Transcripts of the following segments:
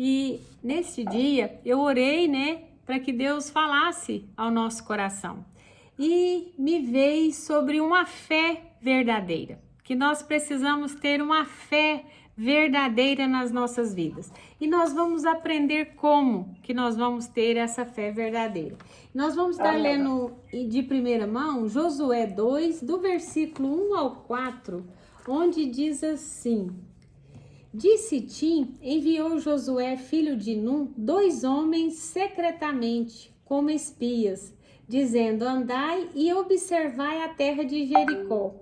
E neste dia eu orei, né, para que Deus falasse ao nosso coração. E me veio sobre uma fé verdadeira, que nós precisamos ter uma fé verdadeira nas nossas vidas. E nós vamos aprender como que nós vamos ter essa fé verdadeira. Nós vamos estar lendo de primeira mão Josué 2, do versículo 1 ao 4, onde diz assim: De Sitim enviou Josué, filho de Num, 2 homens secretamente, como espias, dizendo: Andai e observai a terra de Jericó.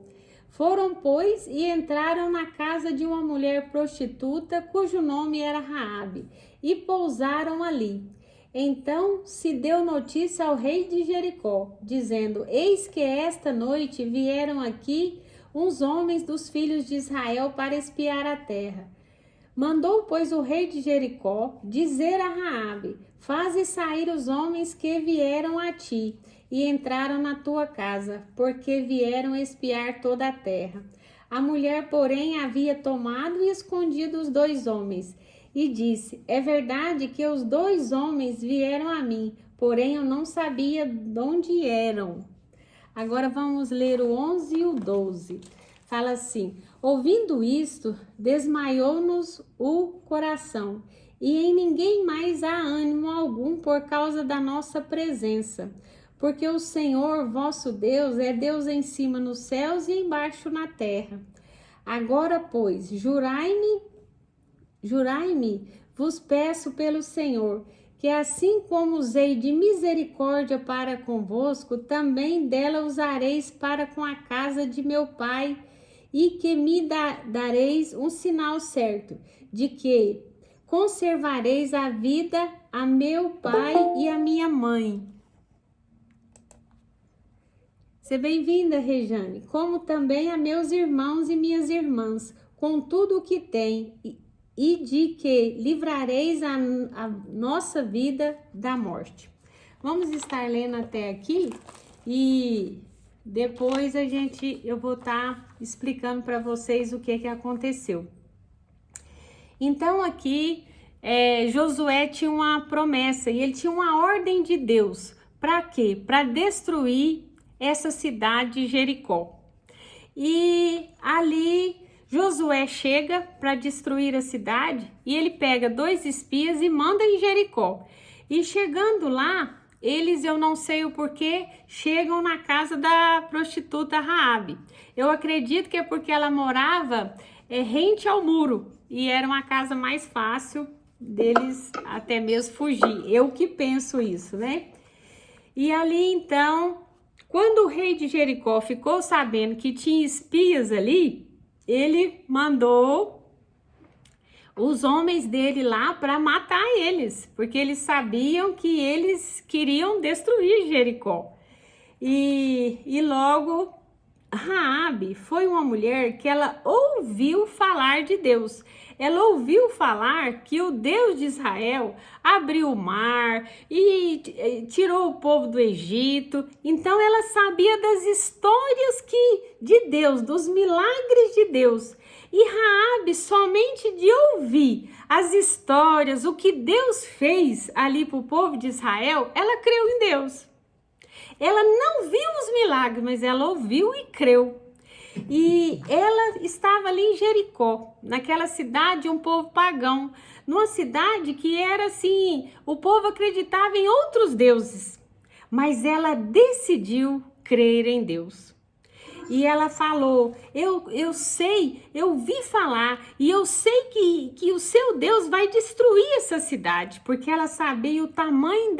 Foram, pois, e entraram na casa de uma mulher prostituta, cujo nome era Raabe, e pousaram ali. Então se deu notícia ao rei de Jericó, dizendo: Eis que esta noite vieram aqui uns homens dos filhos de Israel para espiar a terra. Mandou, pois, o rei de Jericó dizer a Raabe: Faze sair os homens que vieram a ti e entraram na tua casa, porque vieram espiar toda a terra. A mulher, porém, havia tomado e escondido os 2 homens, e disse: É verdade que os 2 homens vieram a mim, porém eu não sabia de onde eram. Agora vamos ler o 11 e o 12. Fala assim: Ouvindo isto, desmaiou-nos o coração, e em ninguém mais há ânimo algum por causa da nossa presença. Porque o Senhor, vosso Deus, é Deus em cima nos céus e embaixo na terra. Agora, pois, jurai-me, vos peço pelo Senhor, que assim como usei de misericórdia para convosco, também dela usareis para com a casa de meu pai, e que me dareis um sinal certo, de que conservareis a vida a meu pai e a minha mãe. Seja bem-vinda, Rejane, como também a meus irmãos e minhas irmãs, com tudo o que tem, e de que livrareis a nossa vida da morte. Vamos estar lendo até aqui e depois eu vou estar explicando para vocês o que aconteceu. Então aqui Josué tinha uma promessa e ele tinha uma ordem de Deus. Para quê? Para destruir essa cidade de Jericó. E ali Josué chega para destruir a cidade e ele pega 2 espias e manda em Jericó. E chegando lá, eles, eu não sei o porquê, chegam na casa da prostituta Raabe. Eu acredito que é porque ela morava rente ao muro e era uma casa mais fácil deles até mesmo fugir. Eu que penso isso, né? E ali então, quando o rei de Jericó ficou sabendo que tinha espias ali, ele mandou os homens dele lá para matar eles, porque eles sabiam que eles queriam destruir Jericó. E logo Raabe foi uma mulher que ela ouviu falar de Deus. Ela ouviu falar que o Deus de Israel abriu o mar e tirou o povo do Egito. Então ela sabia das histórias de Deus, dos milagres de Deus. E Raabe, somente de ouvir as histórias, o que Deus fez ali para o povo de Israel, ela creu em Deus. Ela não viu os milagres, mas ela ouviu e creu. E ela estava ali em Jericó, naquela cidade, um povo pagão, numa cidade que era assim, o povo acreditava em outros deuses, mas ela decidiu crer em Deus. E ela falou: eu sei, eu vi falar, e eu sei que o seu Deus vai destruir essa cidade, porque ela sabia o tamanho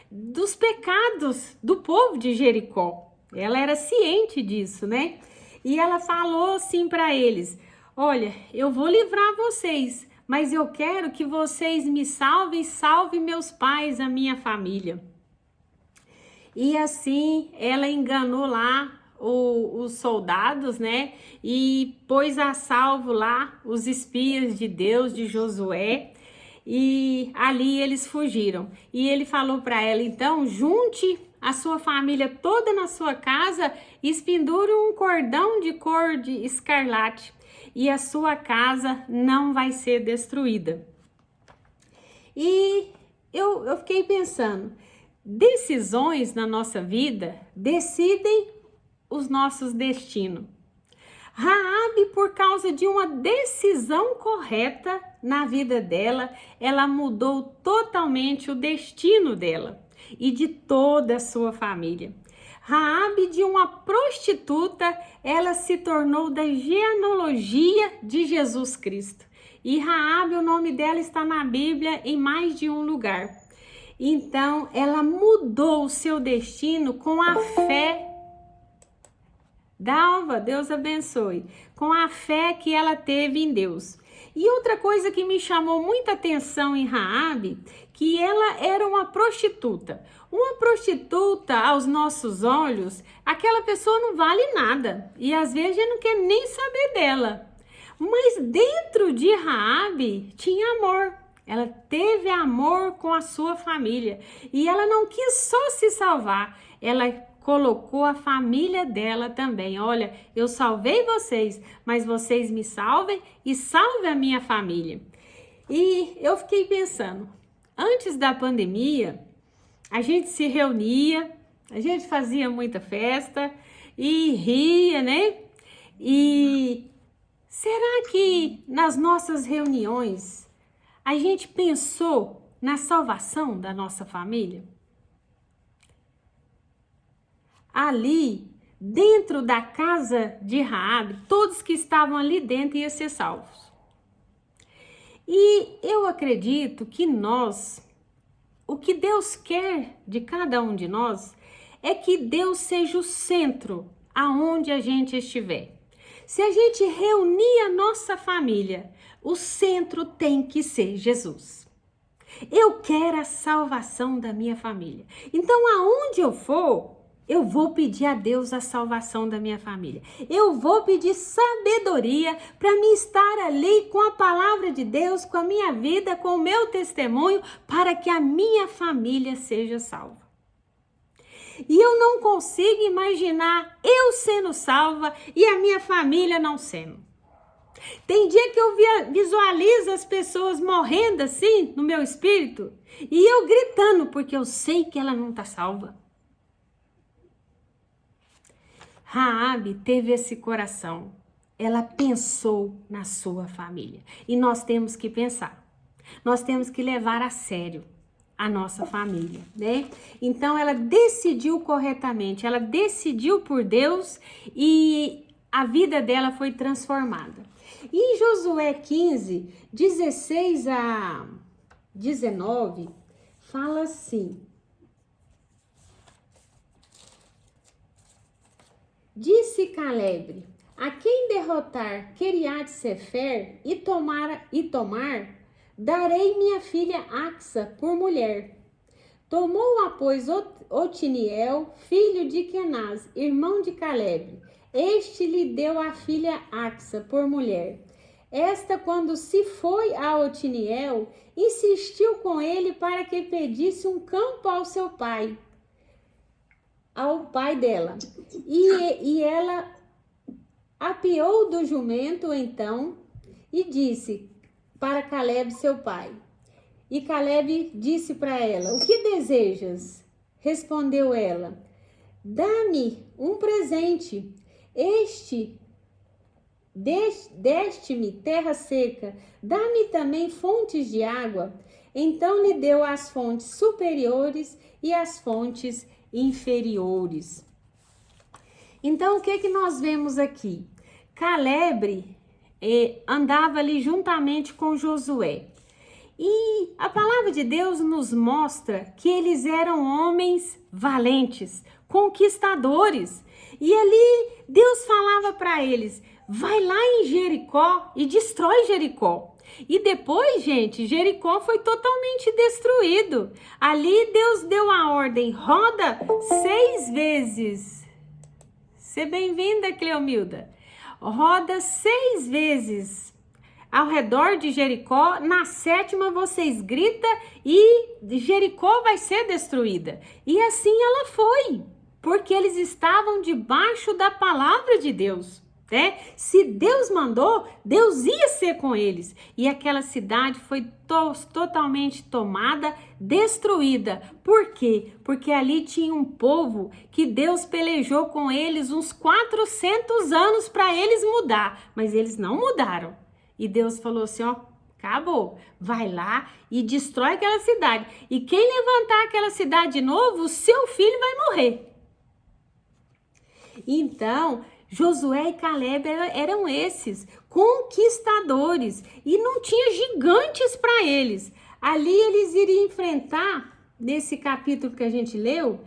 dos pecados do povo de Jericó. Ela era ciente disso, né? E ela falou assim para eles: olha, eu vou livrar vocês, mas eu quero que vocês me salvem, salvem meus pais, a minha família. E assim ela enganou lá os soldados, né? E pôs a salvo lá os espias de Deus, de Josué. E ali eles fugiram. E ele falou para ela: então, junte a sua família toda na sua casa e espendure um cordão de cor de escarlate, e a sua casa não vai ser destruída. E eu fiquei pensando, decisões na nossa vida decidem os nossos destinos. Raabe, por causa de uma decisão correta na vida dela, ela mudou totalmente o destino dela e de toda a sua família. Raabe, de uma prostituta, ela se tornou da genealogia de Jesus Cristo. E Raabe, o nome dela está na Bíblia em mais de um lugar. Então, ela mudou o seu destino com a fé. Dalva, Deus abençoe, com a fé que ela teve em Deus. E outra coisa que me chamou muita atenção em Raabe, que ela era uma prostituta. Uma prostituta, aos nossos olhos, aquela pessoa não vale nada. E às vezes a gente não quer nem saber dela. Mas dentro de Raabe tinha amor. Ela teve amor com a sua família. E ela não quis só se salvar, ela colocou a família dela também. Olha, eu salvei vocês, mas vocês me salvem e salvem a minha família. E eu fiquei pensando, antes da pandemia, a gente se reunia, a gente fazia muita festa e ria, né? E será que nas nossas reuniões a gente pensou na salvação da nossa família? Ali, dentro da casa de Raabe, todos que estavam ali dentro iam ser salvos. E eu acredito que o que Deus quer de cada um de nós é que Deus seja o centro aonde a gente estiver. Se a gente reunir a nossa família, o centro tem que ser Jesus. Eu quero a salvação da minha família. Então, aonde eu for, eu vou pedir a Deus a salvação da minha família. Eu vou pedir sabedoria para me estar ali com a palavra de Deus, com a minha vida, com o meu testemunho, para que a minha família seja salva. E eu não consigo imaginar eu sendo salva e a minha família não sendo. Tem dia que eu visualizo as pessoas morrendo assim no meu espírito e eu gritando porque eu sei que ela não está salva. Raabe teve esse coração, ela pensou na sua família e nós temos que pensar, nós temos que levar a sério a nossa família, né? Então ela decidiu corretamente, ela decidiu por Deus e a vida dela foi transformada. E em Josué 15, 16 a 19, fala assim: disse Calebe: a quem derrotar Queriate-Sefer e tomar, darei minha filha Axa por mulher. Tomou-a, pois, Otiniel, filho de Kenaz, irmão de Calebe. Este lhe deu a filha Axa por mulher. Esta, quando se foi a Otiniel, insistiu com ele para que pedisse um campo ao seu pai, ao pai dela. E ela apeou do jumento então e disse para Calebe, seu pai. E Calebe disse para ela: o que desejas? Respondeu ela: dá-me um presente. Deste-me terra seca, dá-me também fontes de água. Então lhe deu as fontes superiores e as fontes inferiores. Então, o que nós vemos aqui? Calebe andava ali juntamente com Josué. E a palavra de Deus nos mostra que eles eram homens valentes, conquistadores. E ali Deus falava para eles: vai lá em Jericó e destrói Jericó. E depois, gente, Jericó foi totalmente destruído. Ali Deus deu a ordem: roda 6 vezes. Seja bem-vinda, Cleomilda. Roda 6 vezes ao redor de Jericó. Na 7ª vocês gritam e Jericó vai ser destruída. E assim ela foi, porque eles estavam debaixo da palavra de Deus. né? Se Deus mandou, Deus ia ser com eles. E aquela cidade foi totalmente tomada, destruída. Por quê? Porque ali tinha um povo que Deus pelejou com eles uns 400 anos para eles mudar, mas eles não mudaram. E Deus falou assim, ó, acabou, vai lá e destrói aquela cidade. E quem levantar aquela cidade de novo, o seu filho vai morrer. Então, Josué e Caleb eram esses conquistadores e não tinha gigantes para eles. Ali eles iriam enfrentar, nesse capítulo que a gente leu,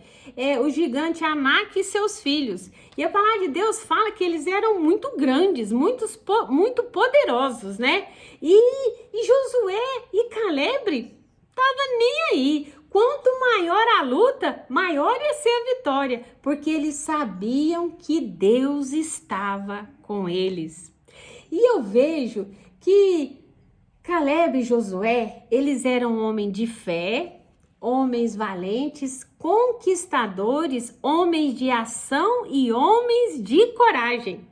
o gigante Anak e seus filhos. E a palavra de Deus fala que eles eram muito grandes, muito poderosos, né? E Josué e Caleb estavam nem aí. Quanto maior a luta, maior ia ser a vitória, porque eles sabiam que Deus estava com eles. E eu vejo que Caleb e Josué, eles eram homens de fé, homens valentes, conquistadores, homens de ação e homens de coragem.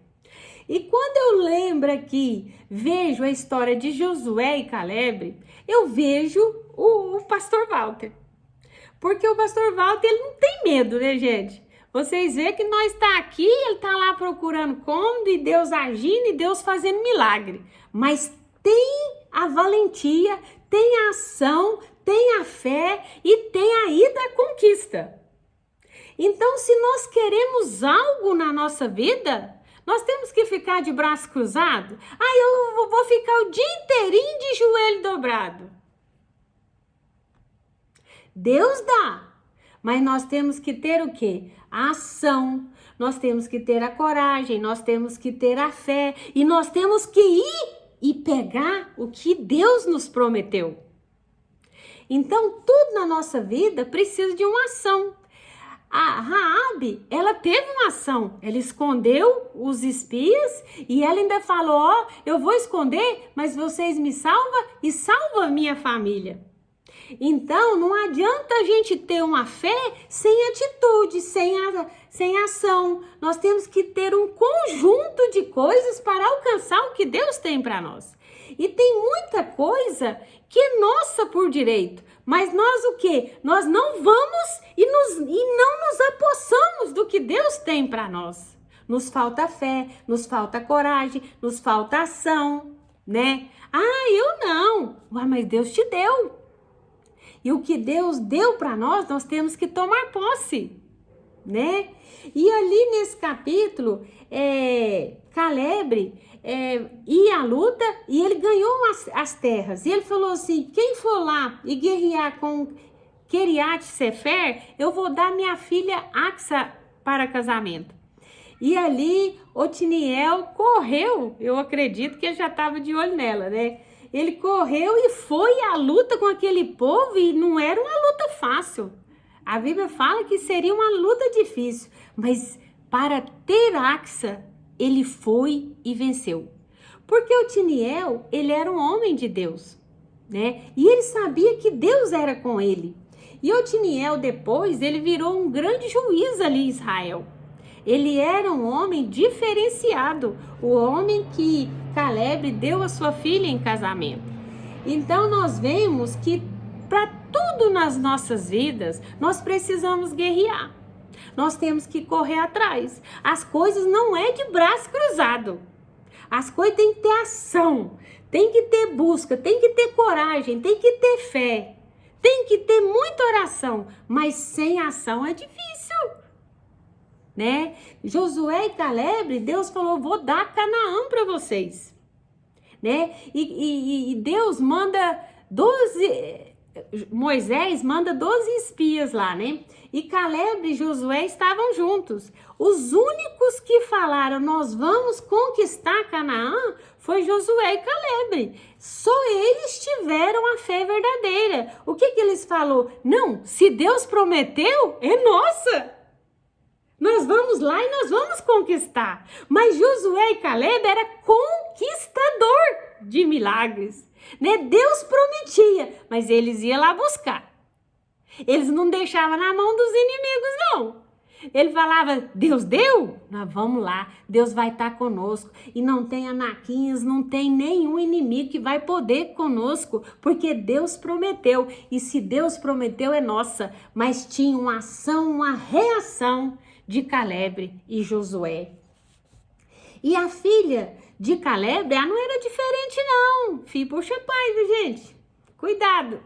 E quando eu lembro aqui, vejo a história de Josué e Caleb, eu vejo o pastor Walter. Porque o pastor Walter, ele não tem medo, né, gente? Vocês veem que nós tá aqui, ele tá lá procurando como, e Deus agindo, e Deus fazendo milagre. Mas tem a valentia, tem a ação, tem a fé e tem a ida à conquista. Então, se nós queremos algo na nossa vida, nós temos que ficar de braço cruzado. Eu vou ficar o dia inteirinho de joelho dobrado. Deus dá, mas nós temos que ter o quê? A ação, nós temos que ter a coragem, nós temos que ter a fé e nós temos que ir e pegar o que Deus nos prometeu. Então, tudo na nossa vida precisa de uma ação. A Raabe, ela teve uma ação, ela escondeu os espias e ela ainda falou, eu vou esconder, mas vocês me salvam e salvam a minha família. Então, não adianta a gente ter uma fé sem atitude, sem ação. Nós temos que ter um conjunto de coisas para alcançar o que Deus tem para nós. E tem muita coisa que é nossa por direito, mas nós o quê? Nós não vamos e não nos apossamos do que Deus tem para nós. Nos falta fé, nos falta coragem, nos falta ação, né? Eu não. Mas Deus te deu. E o que Deus deu para nós, nós temos que tomar posse, né? E ali nesse capítulo, Caleb ia à luta e ele ganhou as terras. E ele falou assim, quem for lá e guerrear com Kiriat Sefer, eu vou dar minha filha Axa para casamento. E ali, Otiniel correu, eu acredito que ele já estava de olho nela, né? Ele correu e foi à luta com aquele povo e não era uma luta fácil. A Bíblia fala que seria uma luta difícil, mas para ter Axa, ele foi e venceu. Porque Otiniel, ele era um homem de Deus, né? E ele sabia que Deus era com ele. E Otiniel depois, ele virou um grande juiz ali em Israel. Ele era um homem diferenciado, o homem que Caleb deu a sua filha em casamento. Então nós vemos que para tudo nas nossas vidas, nós precisamos guerrear. Nós temos que correr atrás. As coisas não é de braço cruzado. As coisas tem que ter ação, tem que ter busca, tem que ter coragem, tem que ter fé, tem que ter muita oração, mas sem ação é difícil. Né? Josué e Caleb, Deus falou, vou dar Canaã para vocês, né? E Deus manda 12, Moisés manda 12 espias lá, né? E Caleb e Josué estavam juntos. Os únicos que falaram, nós vamos conquistar Canaã, foi Josué e Caleb. Só eles tiveram a fé verdadeira. O que eles falaram? Não, se Deus prometeu, é nossa. Nós vamos lá e nós vamos conquistar. Mas Josué e Caleb era conquistador de milagres, né? Deus prometia, mas eles iam lá buscar. Eles não deixavam na mão dos inimigos, não. Ele falava, Deus deu? Nós vamos lá, Deus vai estar conosco. E não tem anaquinhas, não tem nenhum inimigo que vai poder conosco, porque Deus prometeu. E se Deus prometeu, é nossa. Mas tinha uma ação, uma reação de Caleb e Josué. E a filha de Caleb, ela não era diferente não. Filho, puxa pai, viu, gente? Cuidado.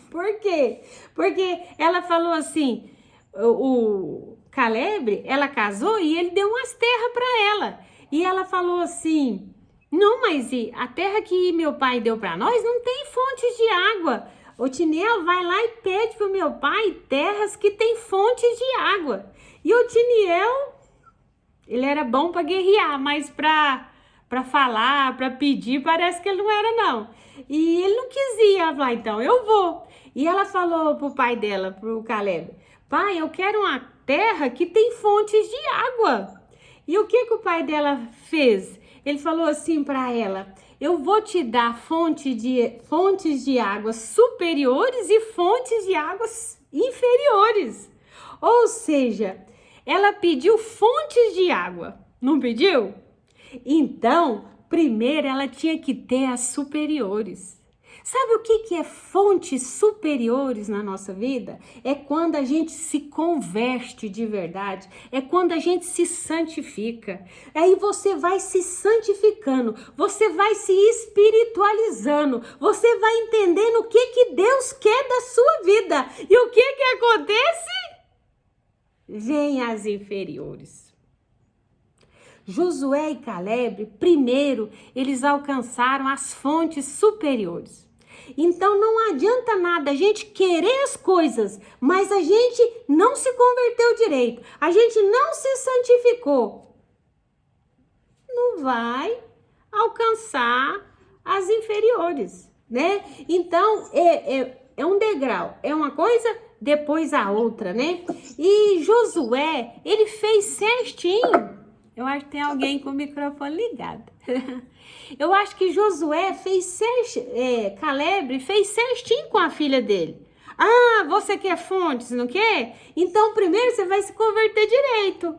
Por quê? Porque ela falou assim, o Caleb, ela casou e ele deu umas terras para ela. E ela falou assim, não, mas a terra que meu pai deu para nós não tem fontes de água. O Otiniel vai lá e pede pro meu pai terras que tem fontes de água. E o Otiniel, ele era bom para guerrear, mas para falar, para pedir, parece que ele não era não. E ele não quis ir, ela falou, então eu vou. E ela falou pro pai dela, pro Caleb, pai, eu quero uma terra que tem fontes de água. E o que o pai dela fez? Ele falou assim para ela, eu vou te dar fontes de águas superiores e fontes de águas inferiores. Ou seja, ela pediu fontes de água, não pediu? Então, primeiro ela tinha que ter as superiores. Sabe o que é fontes superiores na nossa vida? É quando a gente se converte de verdade, é quando a gente se santifica. Aí você vai se santificando, você vai se espiritualizando, você vai entendendo o que Deus quer da sua vida. E o que acontece? Vem as inferiores. Josué e Caleb, primeiro, eles alcançaram as fontes superiores. Então não adianta nada a gente querer as coisas, mas a gente não se converteu direito, a gente não se santificou. Não vai alcançar as inferiores, né? Então é um degrau, é uma coisa depois a outra, né? E Josué, ele fez certinho. Eu acho que tem alguém com o microfone ligado. Eu acho que Josué Caleb fez certinho com a filha dele. Ah, você quer fontes, não quer? Então primeiro você vai se converter direito.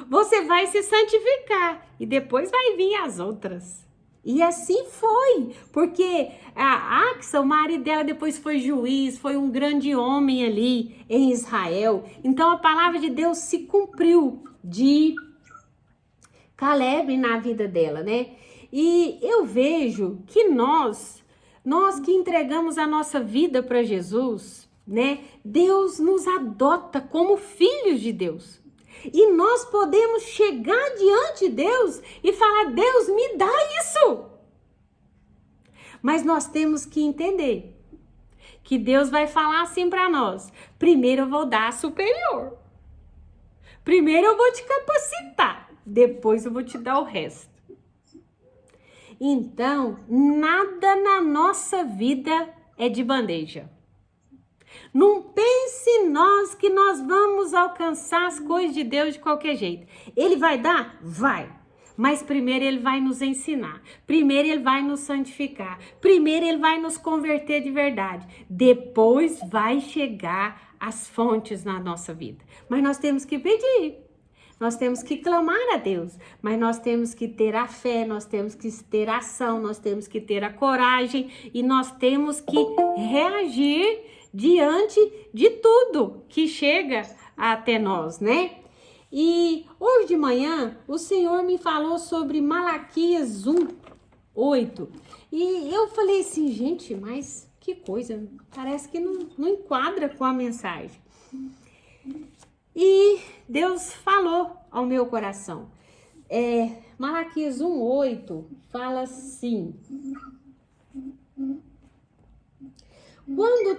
Você vai se santificar. E depois vai vir as outras. E assim foi. Porque a Axa, o marido dela, depois foi juiz, foi um grande homem ali em Israel. Então a palavra de Deus se cumpriu de Caleb na vida dela, né? E eu vejo que nós que entregamos a nossa vida para Jesus, né? Deus nos adota como filhos de Deus. E nós podemos chegar diante de Deus e falar, Deus, me dá isso. Mas nós temos que entender que Deus vai falar assim para nós. Primeiro eu vou dar a superior. Primeiro eu vou te capacitar. Depois eu vou te dar o resto. Então, nada na nossa vida é de bandeja. Não pense nós que nós vamos alcançar as coisas de Deus de qualquer jeito. Ele vai dar? Vai. Mas primeiro ele vai nos ensinar. Primeiro ele vai nos santificar. Primeiro ele vai nos converter de verdade. Depois vai chegar as fontes na nossa vida. Mas nós temos que pedir. Nós temos que clamar a Deus, mas nós temos que ter a fé, nós temos que ter a ação, nós temos que ter a coragem e nós temos que reagir diante de tudo que chega até nós, né? E hoje de manhã o Senhor me falou sobre Malaquias 1:8 e eu falei assim, gente, mas que coisa, parece que não enquadra com a mensagem. E Deus falou ao meu coração. Malaquias 1:8 fala assim: quando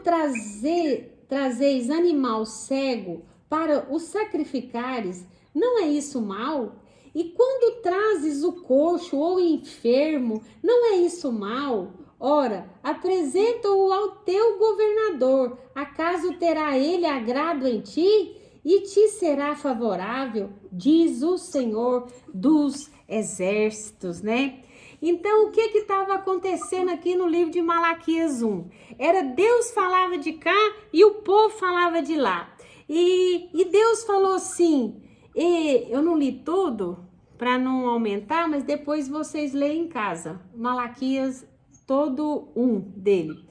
trazeis animal cego para o sacrificares, não é isso mal? E quando trazes o coxo ou enfermo, não é isso mal? Ora, apresenta-o ao teu governador, acaso terá ele agrado em ti? E te será favorável, diz o Senhor dos exércitos, né? Então, o que estava acontecendo aqui no livro de Malaquias 1? Era Deus falava de cá e o povo falava de lá. E Deus falou assim, E eu não li tudo para não aumentar, mas depois vocês leem em casa. Malaquias todo um dele.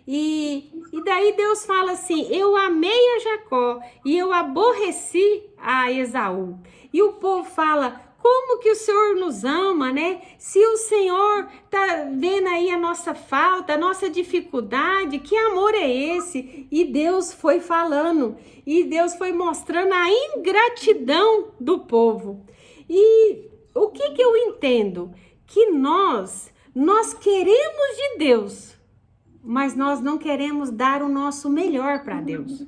E daí Deus fala assim: eu amei a Jacó e eu aborreci a Esaú. E o povo fala: como que o Senhor nos ama, né? Se o Senhor tá vendo aí a nossa falta, a nossa dificuldade, que amor é esse? E Deus foi falando, e Deus foi mostrando a ingratidão do povo. E o que eu entendo? Que nós queremos de Deus, mas nós não queremos dar o nosso melhor para Deus.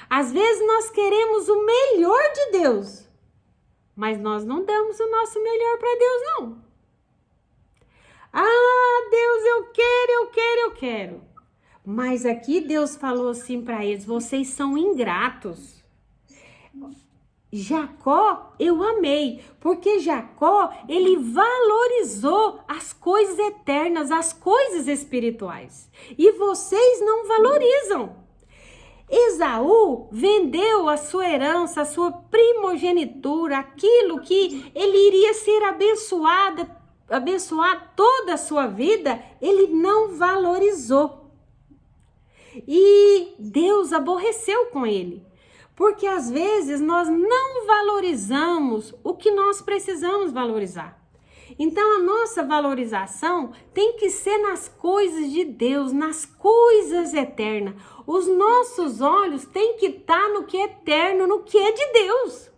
Às vezes nós queremos o melhor de Deus, mas nós não damos o nosso melhor para Deus, não. Ah, Deus, eu quero. Mas aqui Deus falou assim para eles: vocês são ingratos. Jacó eu amei, porque Jacó, ele valorizou as coisas eternas, as coisas espirituais. E vocês não valorizam. Esaú vendeu a sua herança, a sua primogenitura, aquilo que ele iria ser abençoado toda a sua vida, ele não valorizou. E Deus aborreceu com ele. Porque às vezes nós não valorizamos o que nós precisamos valorizar. Então a nossa valorização tem que ser nas coisas de Deus, nas coisas eternas. Os nossos olhos têm que estar no que é eterno, no que é de Deus,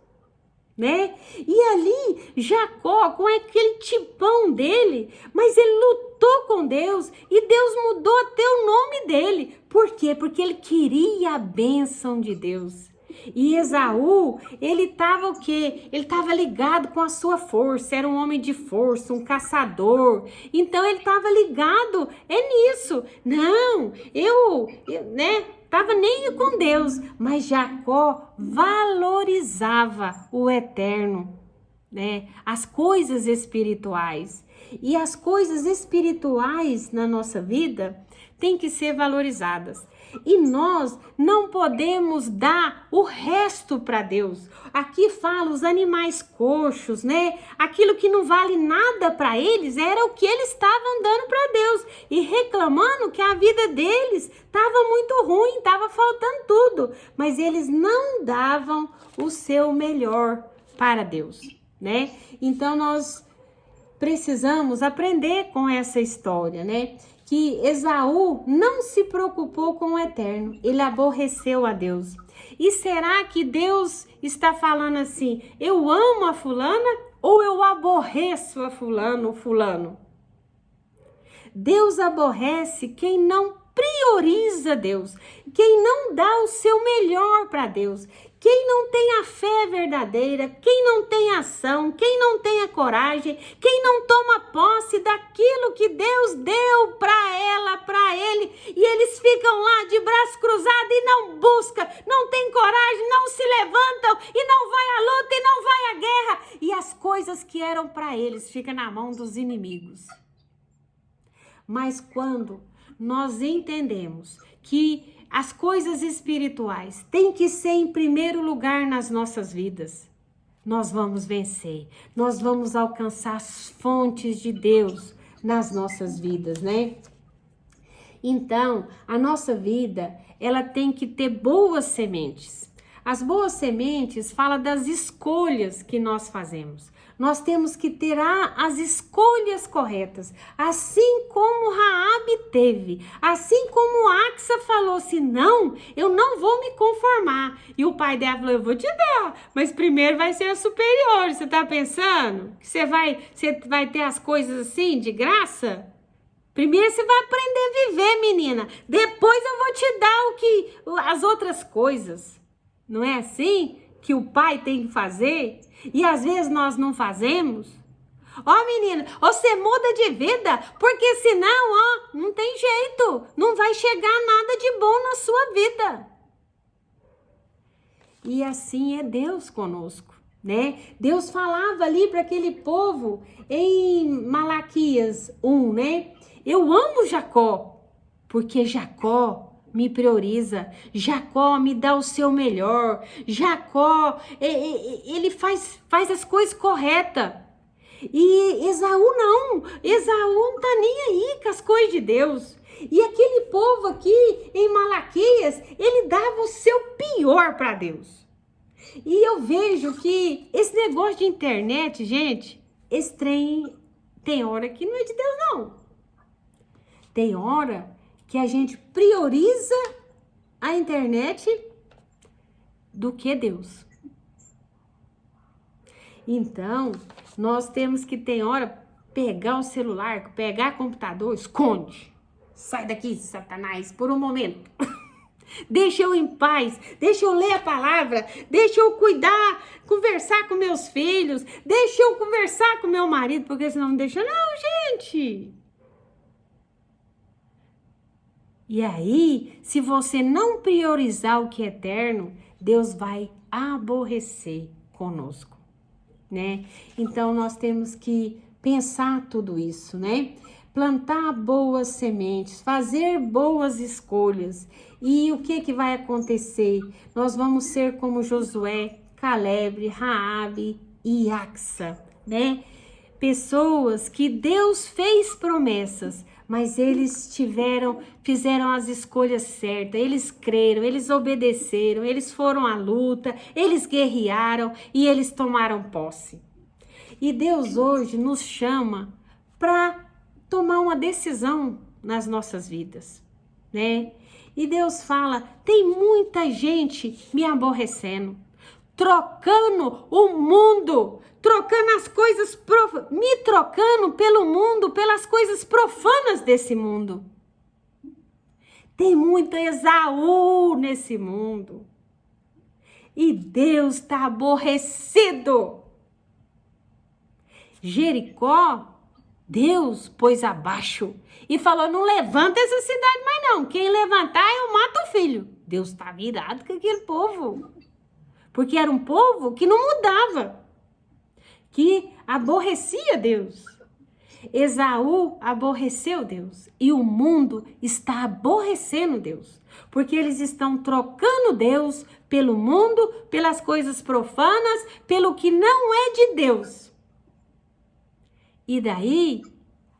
né? E ali Jacó, com aquele tipão dele, mas ele lutou com Deus e Deus mudou até o nome dele. Por quê? Porque ele queria a bênção de Deus. E Esaú, ele estava o quê? Ele estava ligado com a sua força, era um homem de força, um caçador. Então ele estava ligado, nisso. Não, né? Tava nem com Deus, mas Jacó valorizava o eterno, né? As coisas espirituais. E as coisas espirituais na nossa vida têm que ser valorizadas. E nós não podemos dar o resto para Deus. Aqui fala os animais coxos, né? Aquilo que não vale nada para eles era o que eles estavam dando para Deus e reclamando que a vida deles estava muito ruim, estava faltando tudo, mas eles não davam o seu melhor para Deus, né? Então nós precisamos aprender com essa história, né? Que Esaú não se preocupou com o eterno, ele aborreceu a Deus. E será que Deus está falando assim: eu amo a fulana ou eu aborreço a fulano? Deus aborrece quem não prioriza Deus, quem não dá o seu melhor para Deus, quem não tem a fé verdadeira, quem não tem ação, quem não tem a coragem, quem não toma posse daquilo que Deus deu para ela, para ele, e eles ficam lá de braço cruzado e não buscam, não tem coragem, não se levantam e não vai à luta e não vai à guerra, e as coisas que eram para eles ficam na mão dos inimigos. Mas quando nós entendemos que as coisas espirituais têm que ser em primeiro lugar nas nossas vidas, nós vamos vencer, nós vamos alcançar as fontes de Deus nas nossas vidas, né? Então, a nossa vida, ela tem que ter boas sementes. As boas sementes falam das escolhas que nós fazemos. Nós temos que ter as escolhas corretas, assim como Raabe teve, assim como Axa falou assim: não, eu não vou me conformar. E o pai dela falou: eu vou te dar, mas primeiro vai ser a superior. Você tá pensando que você vai ter as coisas assim de graça? Primeiro você vai aprender a viver, menina. Depois eu vou te dar as outras coisas. Não é assim que o pai tem que fazer? E às vezes nós não fazemos. Ó, menina, você muda de vida, porque senão, não tem jeito. Não vai chegar nada de bom na sua vida. E assim é Deus conosco, né? Deus falava ali para aquele povo em Malaquias 1, né? Eu amo Jacó, porque Jacó me prioriza. Jacó me dá o seu melhor. Jacó, ele faz as coisas corretas. E Esaú não. Esaú não tá nem aí com as coisas de Deus. E aquele povo aqui em Malaquias, ele dava o seu pior para Deus. E eu vejo que esse negócio de internet, gente, esse trem tem hora que não é de Deus, não. Tem hora que a gente prioriza a internet do que Deus. Então, nós temos que, tem hora, pegar o celular, pegar o computador, esconde. Sai daqui, Satanás, por um momento. Deixa eu em paz, deixa eu ler a palavra, deixa eu cuidar, conversar com meus filhos, deixa eu conversar com meu marido, porque senão não deixa. Não, gente. E aí, se você não priorizar o que é eterno, Deus vai aborrecer conosco, né? Então, nós temos que pensar tudo isso, né? Plantar boas sementes, fazer boas escolhas. E o que vai acontecer? Nós vamos ser como Josué, Caleb, Raabe e Axa, né? Pessoas que Deus fez promessas, mas eles fizeram as escolhas certas, eles creram, eles obedeceram, eles foram à luta, eles guerrearam e eles tomaram posse. E Deus hoje nos chama para tomar uma decisão nas nossas vidas, né? E Deus fala, tem muita gente me aborrecendo, trocando o mundo, trocando as coisas, me trocando pelo mundo, pelas coisas profanas desse mundo. Tem muito Esaú nesse mundo. E Deus está aborrecido. Jericó, Deus pôs abaixo e falou, não levanta essa cidade mais não. Quem levantar, eu mato o filho. Deus está virado com aquele povo. Porque era um povo que não mudava, que aborrecia Deus. Esaú aborreceu Deus e o mundo está aborrecendo Deus, porque eles estão trocando Deus pelo mundo, pelas coisas profanas, pelo que não é de Deus. E daí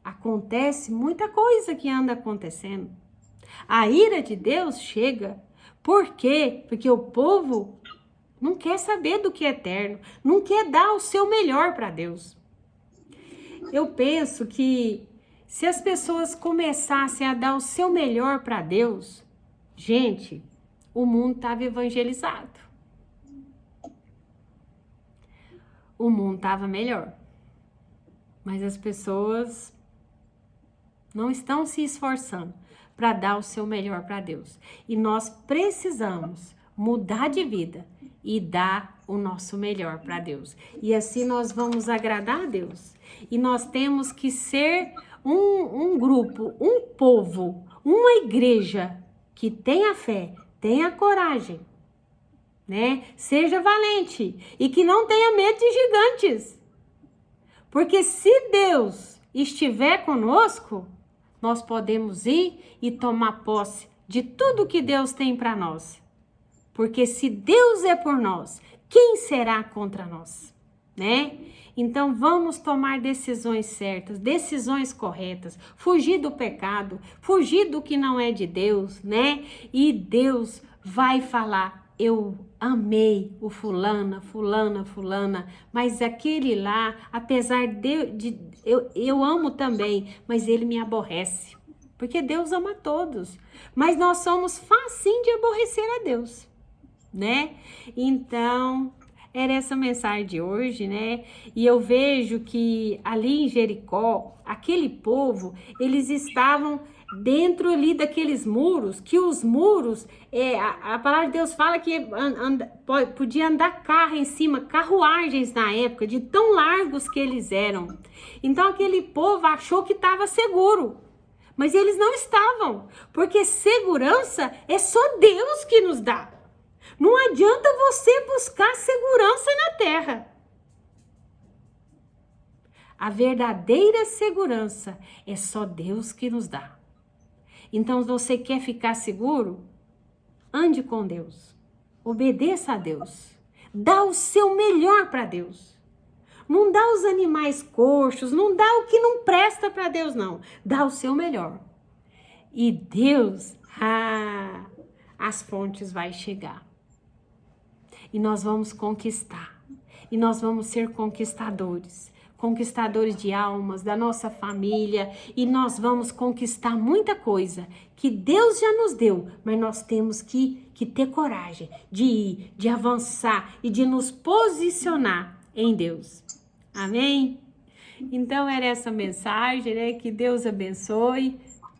acontece muita coisa que anda acontecendo. A ira de Deus chega. Por quê? Porque o povo não quer saber do que é eterno, não quer dar o seu melhor para Deus. Eu penso que se as pessoas começassem a dar o seu melhor para Deus, gente, o mundo estava evangelizado. O mundo estava melhor. Mas as pessoas não estão se esforçando para dar o seu melhor para Deus. E nós precisamos mudar de vida e dar o nosso melhor para Deus. E assim nós vamos agradar a Deus. E nós temos que ser um grupo, um povo, uma igreja que tenha fé, tenha coragem, né? Seja valente e que não tenha medo de gigantes. Porque se Deus estiver conosco, nós podemos ir e tomar posse de tudo que Deus tem para nós. Porque se Deus é por nós, quem será contra nós, né? Então vamos tomar decisões certas, decisões corretas, fugir do pecado, fugir do que não é de Deus, né? E Deus vai falar, eu amei o fulana, mas aquele lá, apesar eu amo também, mas ele me aborrece. Porque Deus ama todos, mas nós somos facinho de aborrecer a Deus, né? Então, era essa mensagem de hoje, né? E eu vejo que ali em Jericó, aquele povo, eles estavam dentro ali daqueles muros, que os muros, a palavra de Deus fala que podia andar carro em cima, carruagens na época, de tão largos que eles eram. Então aquele povo achou que estava seguro, mas eles não estavam, porque segurança é só Deus que nos dá. Não adianta você buscar segurança na terra. A verdadeira segurança é só Deus que nos dá. Então, você quer ficar seguro? Ande com Deus. Obedeça a Deus. Dá o seu melhor para Deus. Não dá os animais coxos, não dá o que não presta para Deus, não. Dá o seu melhor. E Deus, as fontes vai chegar. E nós vamos conquistar. E nós vamos ser conquistadores. Conquistadores de almas, da nossa família. E nós vamos conquistar muita coisa que Deus já nos deu. Mas nós temos que ter coragem de ir, de avançar e de nos posicionar em Deus. Amém? Então era essa mensagem, né? Que Deus abençoe.